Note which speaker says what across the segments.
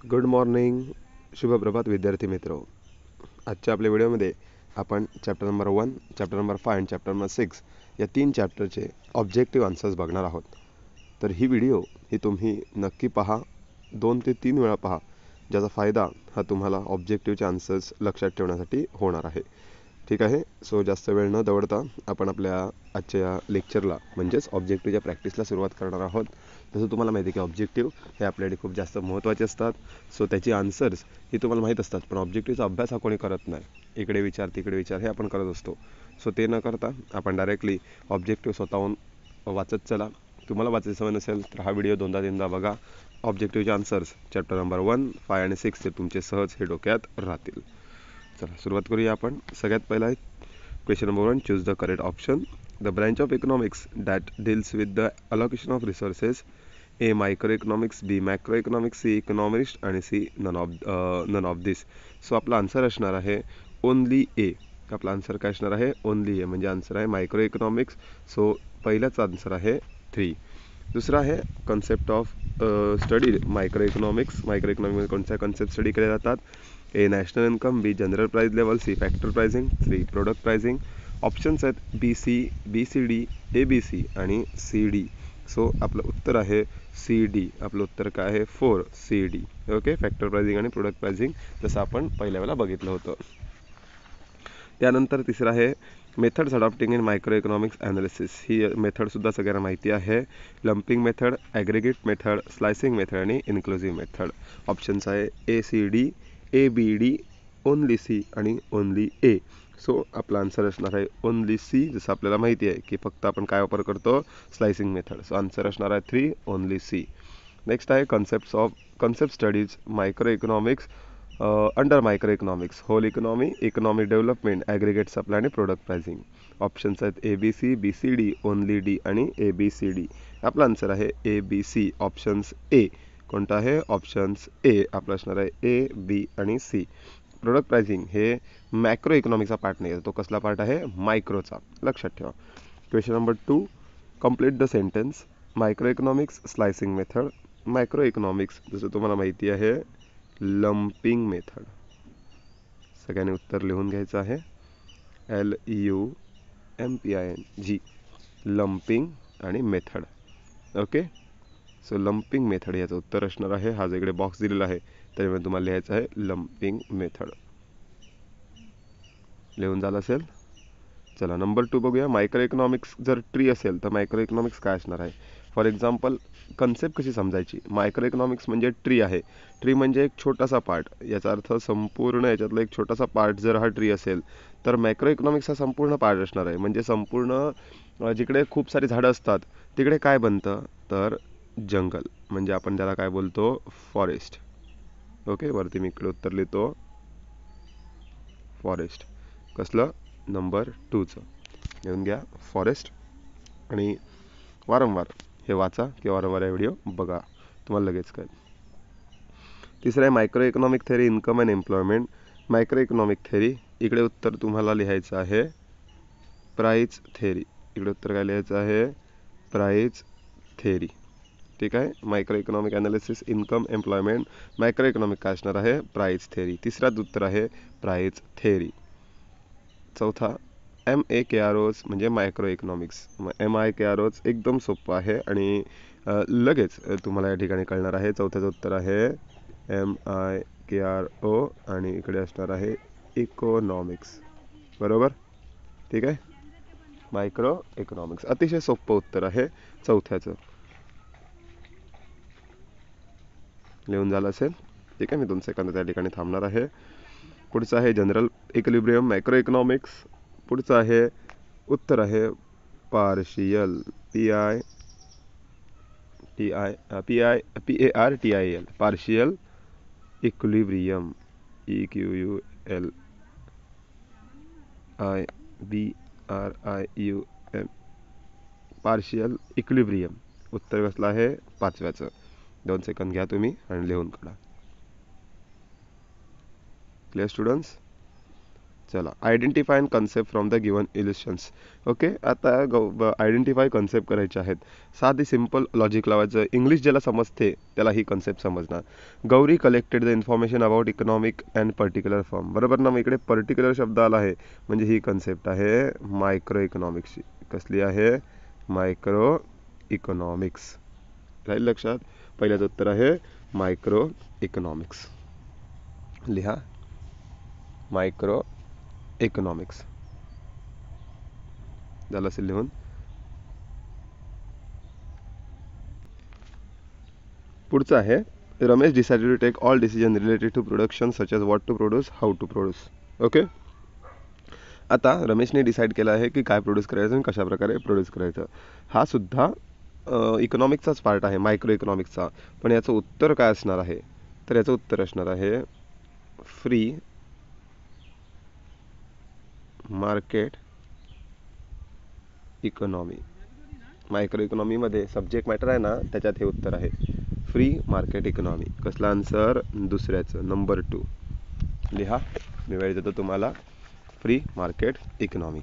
Speaker 1: Good morning, शुभप्रभात विद्यार्थी मित्र. आजच्या आपल्या व्हिडिओमध्ये आपण चॅप्टर नंबर 1, चॅप्टर नंबर 5 आणि चॅप्टर नंबर 6 या 3 चॅप्टरचे ऑब्जेक्टिव्ह आन्सर्स बघणार आहोत. तर ही व्हिडिओ तुम्ही नक्की पहा, 2 ते 3 वेळा पहा, ज्याचा फायदा हा तुम्हाला ऑब्जेक्टिव्हचे आन्सर्स लक्षात ठेवण्यासाठी होणार आहे. ठीक आहे. सो जास्त वेळ न दवडता आपण आपल्या आजच्या लेक्चरला म्हणजेच ऑब्जेक्टिव्हच्या प्रॅक्टिसला सुरुवात करणार आहोत. जसं तुम्हाला माहिती आहे की ऑब्जेक्टिव्ह हे आपल्याकडे खूप जास्त महत्त्वाचे असतात. सो त्याची आन्सर्स ही तुम्हाला माहीत असतात, पण ऑब्जेक्टिव्हचा अभ्यास हा कोणी करत नाही. इकडे विचार तिकडे विचार हे आपण करत असतो. सो ते न करता आपण डायरेक्टली ऑब्जेक्टिव्ह स्वतःहून वाचत चला. तुम्हाला वाचायची सवय नसेल तर हा व्हिडिओ 2दा-3दा बघा. ऑब्जेक्टिव्हचे आन्सर्स चॅप्टर नंबर 1, 5 आणि 6 ते तुमचे सहज हे डोक्यात राहतील. चला सुरुवात करूया आपण. सगळ्यात पहिला आहे question number 1, choose the correct option. The branch of economics that deals with the allocation of resources. A micro economics, B macro economics, C economist आणि C none of this. So आपला आन्सर असणार आहे only ए. आपला answer काय असणार आहे? Only ए, म्हणजे answer आहे मायक्रो इकॉनॉमिक्स. सो पहिलाच आन्सर आहे 3. दुसरा आहे concept of study micro economics. Micro इकॉनॉमिक्समध्ये कोणत्या कन्सेप्ट स्टडी केले जातात? A national income, B general price level, C factor pricing, C product pricing. Options आहेत B C D, A B C आणि सी डी. सो आपलं उत्तर आहे C D. आपलं उत्तर काय आहे? 4 C D. Okay, factor pricing आणि प्रोडक्ट प्राइसिंग, जसं आपण पहिल्या वेळेला बघितलं होतं. त्यानंतर तिसरं आहे methods adopting in micro economics analysis. ही मेथडसुद्धा सगळ्यांना माहिती आहे. Lumping method, aggregate method, slicing method आणि इन्क्लुझिव्ह मेथड. ऑप्शन्स आहे A C D, A B D, only C आणि ओनली ए. सो आपला आन्सर असणार आहे ओनली सी. जसं आपल्याला माहिती आहे की फक्त आपण काय वापर करतो? Slicing method. सो आन्सर असणार आहे 3 ओनली सी. नेक्स्ट आहे concept studies micro economics under micro economics, whole economy, economic development, aggregate supply आणि प्रोडक्ट प्राइसिंग. ऑप्शन्स आहेत A B C, B C D, only D आणि A B C D. आपला answer आहे A B C, options A. कोणता आहे? Options A. आपला असणार आहे ए, बी आणि सी. प्रोडक्ट प्राइसिंग हे मॅक्रो इकॉनॉमिकचा पार्ट नाही आहे, तो कसला पार्ट आहे? मायक्रोचा. लक्षात ठेवा. Question number 2, complete the sentence. Micro economics slicing method, micro economics जसं तुम्हाला माहिती आहे लंपिंग मेथड. सगळ्यांनी उत्तर लिहून घ्यायचं आहे. LUMPING, लंपिंग आणि method. Okay, so lumping method याचं उत्तर असणार आहे. हा जो इकडे बॉक्स दिलेला आहे त्याच्यामध्ये तुम्हाला लिहायचं आहे लंपिंग मेथड. लिहून झालं असेल? चला नंबर 2 बघूया. मायक्रो इकॉनॉमिक्स जर ट्री असेल तर मायक्रो इकॉनॉमिक्स काय असणार आहे? फॉर एक्झाम्पल कन्सेप्ट कशी समजायची? मायक्रो इकॉनॉमिक्स म्हणजे ट्री आहे. ट्री म्हणजे एक छोटासा पार्ट. याचा अर्थ संपूर्ण याच्यातला एक छोटासा पार्ट जर हा ट्री असेल तर मायक्रो इकॉनॉमिक्स हा संपूर्ण पार्ट असणार आहे. म्हणजे संपूर्ण जिकडे खूप सारी झाडं असतात तिकडे काय बनतं? तर जंगल, म्हणजे आपण त्याला काय बोलतो? फॉरेस्ट. ओके, वरती मी इकडे उत्तर लिहितो फॉरेस्ट. कसलं? नंबर 2चं लिहून घ्या फॉरेस्ट. आणि वारंवार हे वाचा किंवा वारंवार हे व्हिडिओ बघा, तुम्हाला लगेच कळेल. तिसरं आहे micro economic theory, income and employment. Micro economic theory, इकडे उत्तर तुम्हाला लिहायचं आहे प्राईस थेरी. इकडे उत्तर काय लिहायचं आहे? Price theory. ठीक आहे. Micro economic analysis, income, employment. Micro economic काय असणार आहे? Price theory. तिसराच उत्तर आहे प्राईस थेरी. चौथा MAKROs म्हणजे मायक्रो इकॉनॉमिक्स. MIKROs एकदम सोपं आहे आणि लगेच तुम्हाला या ठिकाणी कळणार आहे. चौथ्याचं उत्तर आहे MIKRO आणि इकडे असणार आहे इकॉनॉमिक्स. बरोबर? ठीक आहे. मायक्रो इकॉनॉमिक्स अतिशय सोपं उत्तर आहे चौथ्याचं. लिहून झालं असेल? ठीक आहे, मी 2 सेकंद त्या ठिकाणी थांबणार आहे. पुढचं आहे जनरल इक्विलिब्रियम मायक्रो इकॉनॉमिक्स. पुढचं आहे उत्तर आहे partial PARTIL, partial equilibrium, EQULIBRIUM, partial equilibrium. उत्तर कसलं आहे? 5व्याचं. 2 सेकंद घ्या तुम्ही आणि लिहून काढा. Clear students? चला, identify and concept from the given illusions. Okay, आता आयडेंटिफाय कन्सेप्ट करायचे आहेत. साधी सिम्पल लॉजिक लावायचं. इंग्लिश ज्याला समजते त्याला ही कन्सेप्ट समजणार. Gauri collected the information about economic and particular form. बरोबर ना, मग इकडे पर्टिक्युलर शब्द आला आहे म्हणजे ही कन्सेप्ट आहे मायक्रो इकॉनॉमिक्सची. कसली आहे? Micro economics. राहील लक्षात? पहिल्याचं उत्तर आहे मायक्रो इकॉनॉमिक्स. लिहा मायक्रो इकॉनॉमिक्स. झालं असेल लिहून. पुढचं आहे Ramesh decided to take all decision related to production such as what to produce, how to produce. Okay, आता रमेशने डिसाईड केलं आहे की काय प्रोड्यूस करायचं आणि कशा प्रकारे प्रोड्यूस करायचं. हा सुद्धा इकॉनॉमिक्सचाच पार्ट आहे, मायक्रो इकॉनॉमिक्सचा. पण याचं उत्तर काय असणार आहे? तर याचं उत्तर असणार आहे फ्री मार्केट इकॉनॉमी. मायक्रो इकॉनॉमीमध्ये सब्जेक्ट मॅटर आहे ना, त्याच्यात हे उत्तर आहे फ्री मार्केट इकॉनॉमी. कसला आन्सर? दुसऱ्याचं, नंबर 2. लिहा, मी वेळ देतो तुम्हाला. Free market economy.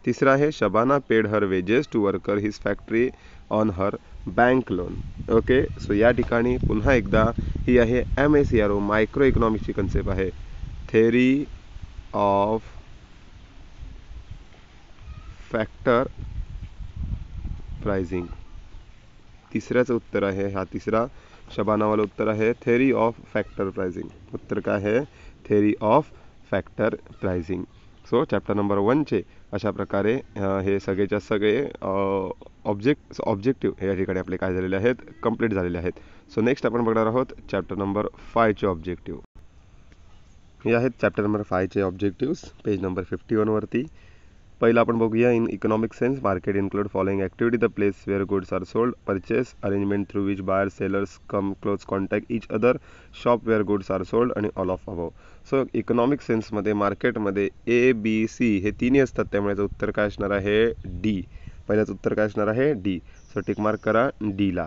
Speaker 1: तिसरा आहे Shabana paid her wages to worker his factory on her bank loan. Okay, so या ठिकाणी पुन्हा एकदा ही आहे MACRO मायक्रो इकॉनॉमिक्सची कन्सेप्ट आहे, थेअरी ऑफ फॅक्टर प्राइसिंग. तिसऱ्याचं उत्तर आहे, हा तिसरा शबानावाला उत्तर आहे थेअरी ऑफ फॅक्टर प्राइसिंग. उत्तर काय आहे? Theory of factor pricing. So chapter number 1चे अशा प्रकारे हे सगळेच्या सगळे ऑब्जेक्टिव्ह या ठिकाणी आपले काय झालेले आहेत? कंप्लीट झालेले आहेत. सो नेक्स्ट आपण बघणार आहोत चॅप्टर नंबर 5चे ऑब्जेक्टिव्ह. हे आहेत चॅप्टर नंबर 5चे ऑब्जेक्टिव्स, पेज नंबर 51 वरती. पहिला आपण बघूया. In economic sense market include following activity the place where goods are sold, purchase arrangement through which buyer sellers come close contact each other, shop where goods are sold आणि all of above. So economic सेन्समध्ये मार्केटमध्ये ABC हे तिन्ही असतात, त्यामुळे याचं उत्तर काय असणार आहे? D. पहिल्याचं उत्तर काय असणार आहे? D. सो टिक मार्क करा Dला.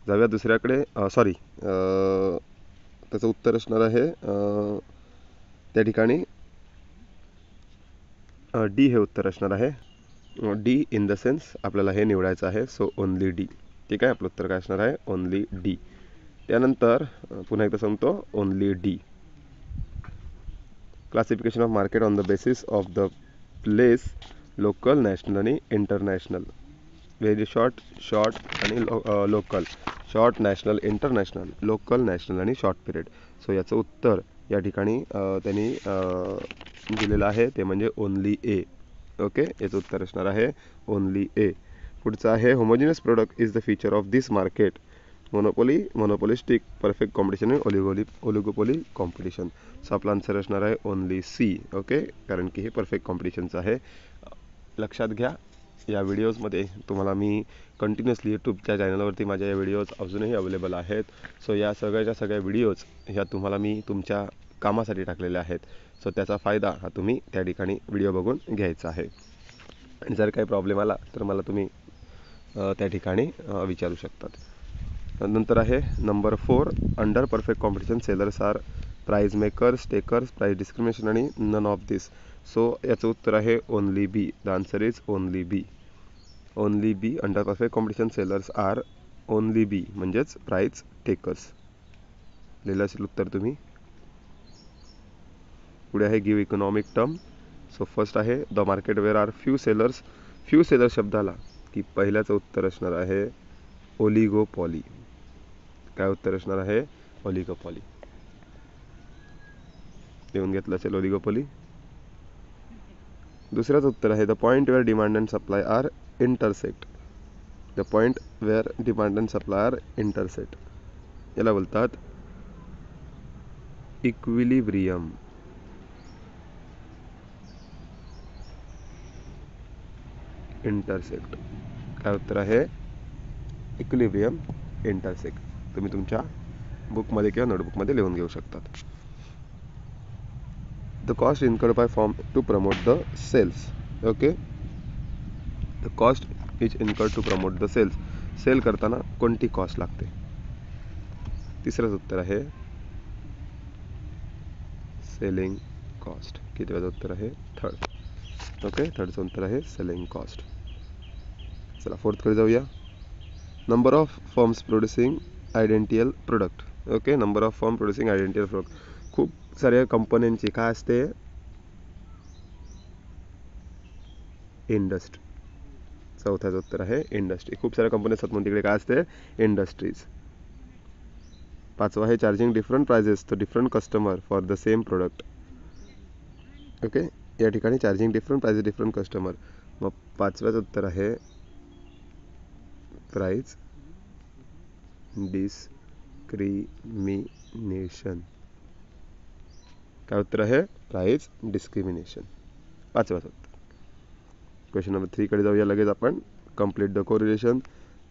Speaker 1: जाऊया दुसऱ्याकडे. सॉरी, त्याचं उत्तर असणार आहे त्या ठिकाणी D हे उत्तर असणार आहे. D इन द सेन्स आपल्याला हे निवडायचं आहे. So only D. ठीक आहे, आपलं उत्तर काय असणार आहे? Only D. त्यानंतर पुन्हा एकदा सांगतो, only D. Classification of market on the basis of the place, local, national आणि इंटरनॅशनल. व्हेरी शॉर्ट आणि local, short, national, international, local, national आणि शॉर्ट पिरियड. सो याचं उत्तर या ठिकाणी त्यांनी दिलेलं आहे ते म्हणजे ओनली A. ओके, याचं उत्तर असणार आहे ओनली A. पुढचं आहे homogeneous product is the feature of this market, monopolistic, perfect competition आणि ओलिगोपोली कॉम्पिटिशन. सो आपला आन्सर असणार आहे ओनली C. ओके, कारण की हे परफेक्ट कॉम्पिटिशनचं आहे. लक्षात घ्या, या व्हिडिओजमध्ये तुम्हाला मी कंटिन्युअसली यूट्यूबच्या चॅनलवरती माझ्या या व्हिडिओज अजूनही अवेलेबल आहेत. सो या सगळ्या व्हिडिओज ह्या तुम्हाला मी तुमच्या कामासाठी टाकलेल्या आहेत. सो त्याचा फायदा हा तुम्ही त्या ठिकाणी व्हिडिओ बघून घ्यायचा आहे. आणि जर काही प्रॉब्लेम आला तर मला तुम्ही त्या ठिकाणी विचारू शकतात. नंतर आहे number 4. Under perfect competition sellers are price makers, takers, price discrimination आणि नन ऑफ दिस. सो याचं उत्तर आहे only B. The answer is only B. Only B. Under perfect competition sellers are only B म्हणजेच price takers. लिहिलं असेल उत्तर तुम्ही. पुढे आहे give economic term. So first आहे the market where are few sellers. Few seller शब्दाला की पहिल्याचं उत्तर असणार आहे ओलिगोपॉली. काय उत्तर असणार आहे? ओलिगोपॉली. लिहून घेतलं असेल ओलिगोपॉली. दुसऱ्याचं उत्तर आहे the point where demand and supply are intersect. The point where demand and supply are intersect याला बोलतात इक्विलिब्रियम. इंटरसेक्ट. काय उत्तर आहे? Equilibrium intersect. तुम्ही तुमच्या बुकमध्ये किंवा नोटबुकमध्ये लिहून घेऊ शकतात. The cost incurred by firm to promote the sales. Okay, the cost is incurred to promote the sales. Sale करताना कोणती कॉस्ट लागते? तिसरंच उत्तर आहे सेलिंग कॉस्ट. किती वेळाचं उत्तर आहे? थर्ड. ओके, थर्डचं उत्तर आहे सेलिंग कॉस्ट. चला फोर्थकडे जाऊया. Number of firms producing identical product. Okay, number of firm producing identical product. खूप साऱ्या कंपन्यांची काय असते? इंडस्ट्री. चौथ्याचं उत्तर आहे इंडस्ट्री. खूप साऱ्या कंपन्या असतात म्हणून तिकडे काय असते? इंडस्ट्रीज. पाचवा आहे charging different prices to different customer for the same product. Okay, या ठिकाणी charging different prices different customer. मग पाचव्याचं उत्तर आहे प्राइस डिस्क्रिमिनेशन. काय उत्तर आहे? Price discrimination. पाचव्याचं उत्तर. क्वेश्चन नंबर 3 कडे जाऊया लगेच आपण. Complete the correlation.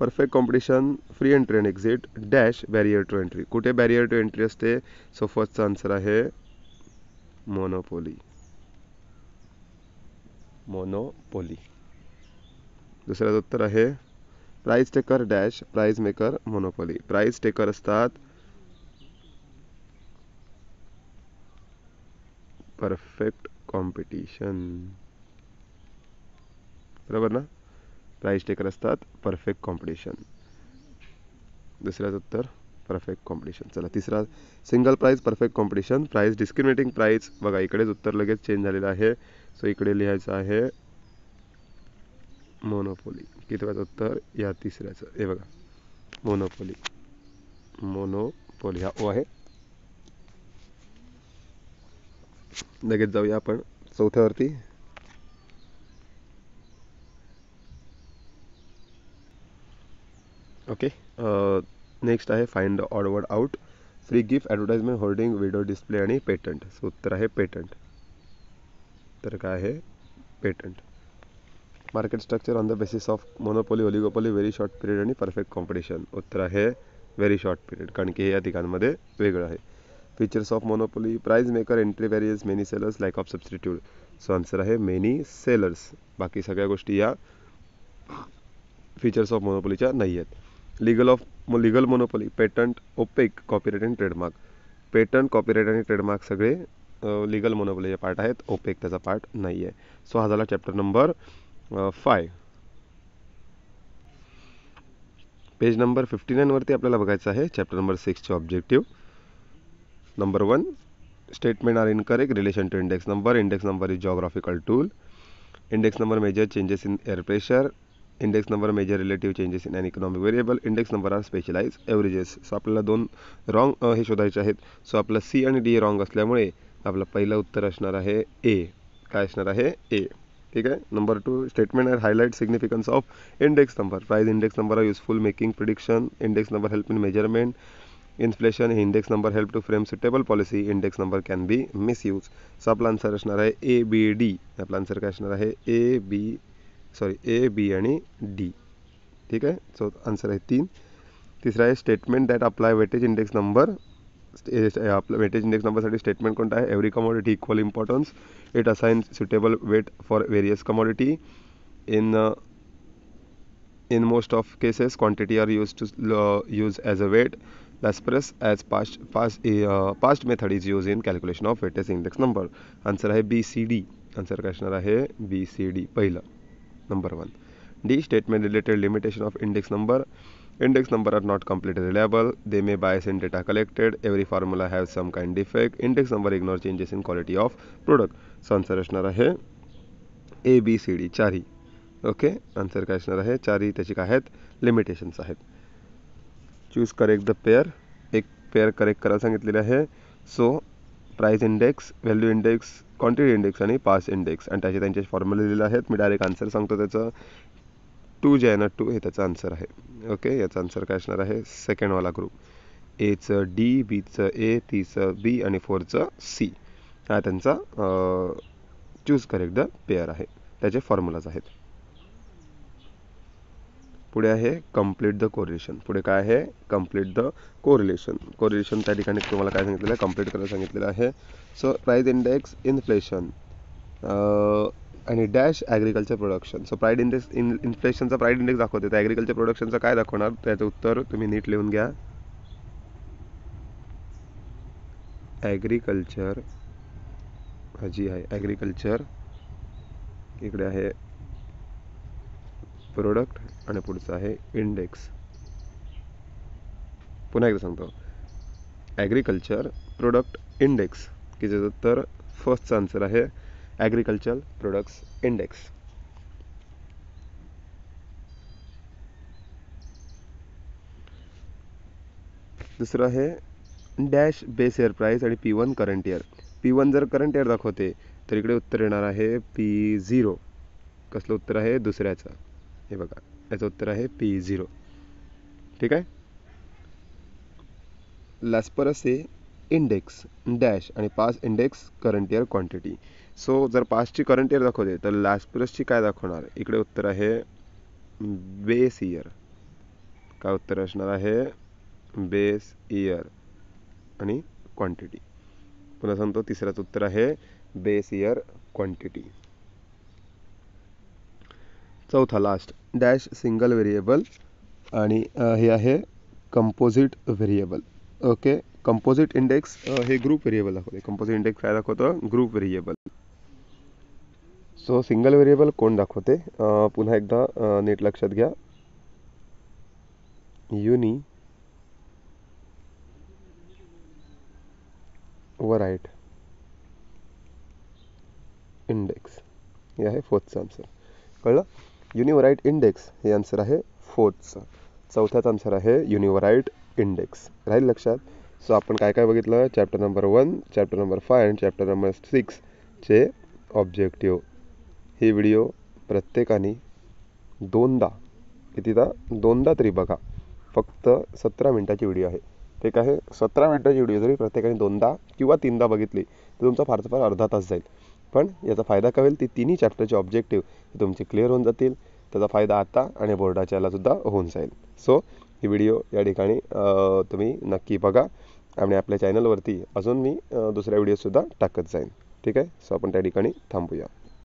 Speaker 1: Perfect competition, free entry and exit, dash barrier to entry. कुठे बॅरियर टू एंट्री असते? सो फर्स्टचा आन्सर आहे मोनोपोली. मोनोपोली. दुसऱ्याचं उत्तर आहे price taker dash price maker monopoly. Price taker असतात परफेक्ट कॉम्पिटिशन. बरोबर ना? प्राइस टेकर असतात परफेक्ट कॉम्पिटिशन. दुसऱ्याचं उत्तर परफेक्ट कॉम्पिटिशन. चला तिसरा, single price perfect competition, price discriminating price. बघा इकडेच उत्तर लगेच चेंज झालेलं आहे. सो इकडे लिहायचं आहे मोनोपोली. कितव्याचं उत्तर? या तिसऱ्याचं. हे बघा मोनोपोली. मोनोपोली हा ओ आहे. लगेच जाऊया आपण चौथ्यावरती. ओके, नेक्स्ट आहे find the odd word out. Free gift, advertisement, hoarding, video display आणि पेटंट. सो उत्तर आहे पेटंट. तर काय आहे? Patent. Market structure on the basis of monopoly, oligopoly, very short period आणि परफेक्ट कॉम्पिटिशन. उत्तर आहे व्हेरी शॉर्ट पिरियड, कारण की हे या ठिकाणांमध्ये वेगळं आहे. Features of monopoly, price maker, entry barriers, many sellers, lack of substitute. So answer आहे मेनी सेलर्स. बाकी सगळ्या गोष्टी या फीचर्स ऑफ मोनोपोलीच्या नाही आहेत. Legal monopoly, patent, OPEC, copyright आणि ट्रेडमार्क. पेटंट, कॉपीराइट आणि ट्रेडमार्क सगळे लीगल मोनोपोलीचे पार्ट आहेत. ओपेक त्याचा पार्ट नाही आहे. सो हा झाला चॅप्टर नंबर 5. पेज नंबर 59 वरती आपल्याला बघायचं आहे चॅप्टर नंबर 6चे objective. Number 1, statement are incorrect relation to index number. Index number is geographical tool. Index number measure changes in air pressure. Index number measure relative changes in an economic variable. Index number are specialise averages. So आपल्याला 2 wrong हे शोधायचे आहेत. So आपलं C आणि D wrong असल्यामुळे आपलं पहिलं उत्तर असणार आहे ए. काय असणार आहे? ए. ठीक आहे. Number 2, statement are highlight significance of index number. Price index number are useful making prediction. Index number help in measurement. Inflation हे index number help to frame suitable policy. Index number can be misuse. So आपला answer असणार आहे A B D. आपला answer काय असणार आहे? A B आणि D. ठीक आहे. सो आन्सर आहे 3. तिसरा आहे statement that apply weightage index number. आपलं वेटेज इंडेक्स नंबरसाठी स्टेटमेंट कोणता आहे? Every commodity equal importance. It assign suitable weight for various commodity. In most of cases, quantity are used to use as a weight. Laspress as past method is used in calculation of weightage index number. Answer आहे बी C D. Answer काय असणार आहे? बी C D पहिलं. Number 1. D, statement related limitation of index number. Index number are not completely reliable. They may bias in data collected. Every formula has some kind defect. Index number ignore changes in quality of product. So answer असणार आहे A B C D. चारही. Okay, answer काय असणार आहे? चारही त्याची काय आहेत? लिमिटेशन्स आहेत. Choose correct the pair. एक पेअर करेक्ट करायला सांगितलेले आहे. So price index, value index, quantity index आणि पास इंडेक्स आणि त्यांचे फॉर्म्युले दिलेले आहेत. मी डायरेक्ट आन्सर सांगतो त्याचं. 2 जे आहे ना 2 हे त्याचं आन्सर आहे. ओके, याचा आन्सर काय असणार आहे? सेकंडवाला ग्रुप. एचं डी, बीचं ए, तीचं बी आणि 4चं सी. हा त्यांचा चूज करेक्ट द पेअर आहे. त्याचे फॉर्म्युलाज आहेत. पुढे आहे कम्प्लीट द कोरिलेशन. पुढे काय आहे? Complete the correlation. कोरिलेशन त्या ठिकाणी तुम्हाला काय सांगितलेलं आहे? कम्प्लीट करायला सांगितलेलं आहे. सो प्राइस इंडेक्स, इन्फ्लेशन आणि dash agriculture production. So pride index इन्फ्लेशनचा प्राइड इंडेक्स दाखवते, तर ॲग्रिकल्चर प्रोडक्शनचं काय दाखवणार? त्याचं उत्तर तुम्ही नीट लिहून घ्या. ॲग्रिकल्चर हा जी आहे ॲग्रिकल्चर, इकडे आहे प्रोडक्ट आणि पुढचं आहे इंडेक्स. पुन्हा एकदा सांगतो, ॲग्रिकल्चर प्रोडक्ट इंडेक्स, की ज्याचं उत्तर फर्स्टचा आन्सर आहे ॲग्रिकल्चर प्रोडक्ट्स इंडेक्स. दुसरं आहे डॅश बेस इयर प्राईस आणि P1 करंट इयर. P1 जर करंट इयर दाखवते तर इकडे उत्तर येणार आहे P0. कसलं उत्तर आहे दुसऱ्याचं, हे बघा याचं उत्तर आहे P0. ठीक आहे. लॅस्परसे इंडेक्स डॅश आणि pass index current year quantity. So जर पासची करंट इयर दाखवते तर लॅस्परसची काय दाखवणार, इकडे उत्तर आहे बेस इयर. काय उत्तर असणार आहे बेस इयर आणि क्वांटिटी. पुन्हा सांगतो, तिसऱ्याचं उत्तर आहे बेस इयर क्वांटिटी. चौथा लास्ट डॅश सिंगल व्हेरिएबल आणि हे आहे composite variable. Okay, composite index हे ग्रुप व्हेरिएबल दाखवते. कंपोजिट इंडेक्स काय दाखवतं, group variable. So single variable कोण दाखवते, पुन्हा एकदा नीट लक्षात घ्या. युनी व्हराईट इंडेक्स हे आहे फोर्थचं आन्सर. कळलं, युनिव्हराईट इंडेक्स हे आन्सर आहे फोर्थचं. चौथ्याचा आन्सर आहे युनिव्हराईट इंडेक्स. राहील लक्षात. सो आपण काय काय बघितलं, चॅप्टर नंबर 1, चॅप्टर नंबर 5 आणि चॅप्टर नंबर 6 चे ऑब्जेक्टिव्ह. ही व्हिडिओ प्रत्येकाने दोनदा तरी बघा. फक्त 17 मिनिटाची व्हिडिओ आहे. ठीक आहे, 17 मिनिटाची व्हिडिओ जरी प्रत्येकाने 2दा किंवा 3दा बघितली तर तुमचा फारच फार अर्धा तास जाईल. पण याचा फायदा काय होईल, ती तिन्ही चॅप्टरचे ऑब्जेक्टिव्ह तुमचे क्लिअर होऊन जातील. त्याचा फायदा आता आणि बोर्डाच्या यालासुद्धा होऊन जाईल. सो ही व्हिडिओ या ठिकाणी तुम्ही नक्की बघा आणि आपल्या चॅनलवरती अजून मी दुसऱ्या व्हिडिओसुद्धा टाकत जाईन. ठीक आहे, सो आपण त्या ठिकाणी थांबूया.